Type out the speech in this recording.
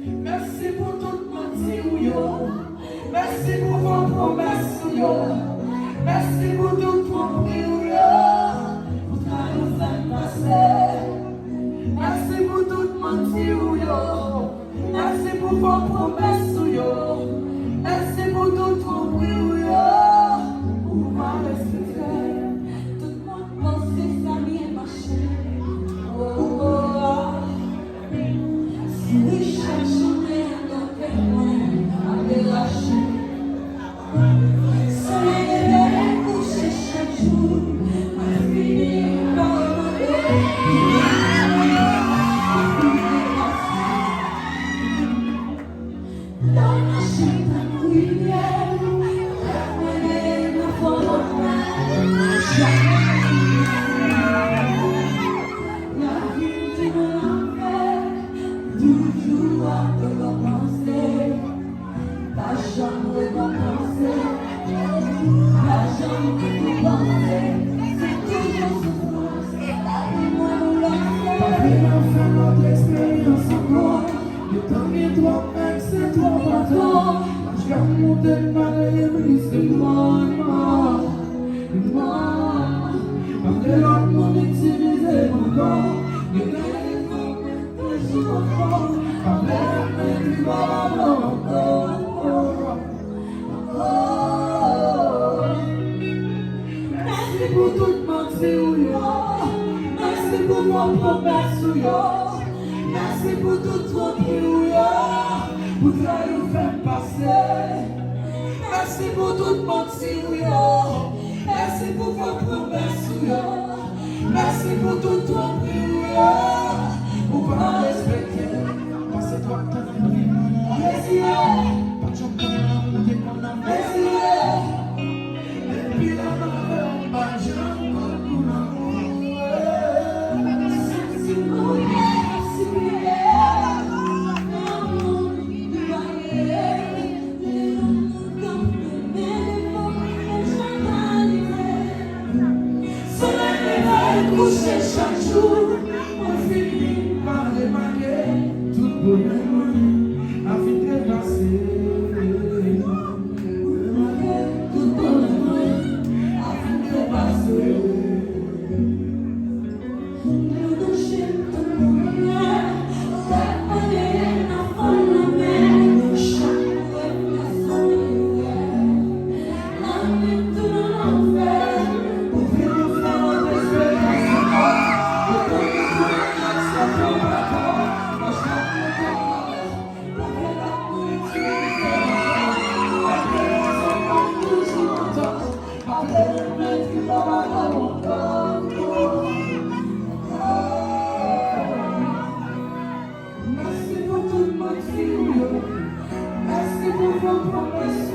Merci pour toute mentir, merci pour vos promesses, merci pour tout tromperie, pour nous faire passer. Merci pour toute mentir, merci pour vos promesses, merci pour tout tromperie, pour m'en respecter. Tout le monde pense que ça vient marcher. Si oui, chaque journée, notre loin, avec lâcher. Soleil est couché chaque jour, ma fille par dans la chaîne à couillère, la la forme, la vie de l'enfer, toujours à recommencer, la chambre recommencer, la chambre recommencer, c'est toujours souffrance, et moi nous lancer. Pas bien faire notre expérience encore, le temps est trop même, c'est trop bateau. Je vais remonter le mal et briser moi. Parce que l'autre monde utilisé mon corps, et que toujours au fond, par l'air, tu vas encore. Merci pour toute mentir, merci pour vos promesses, merci pour tout tromperie, pour nous faire passer. Merci pour toute mentir, merci pour vos promesses, merci pour tout tromperie, pour pas respecter. Parce que toi, t'as fait une merci, pas de gens qui ont été condamnés. Merci, et puis la main, pas de gens qui ont couché chaque jour, on finit par remarquer tout bonheur a vite passé. Tout bonheur a vite passé. Nous nous chantons pour rien, c'est pas des enfants la mer, chaque fois que ça m'énerve, la nuit tout l'enfer, pour vivre faire des expériences. Merci pour toute ma vie, merci pour vos promesses.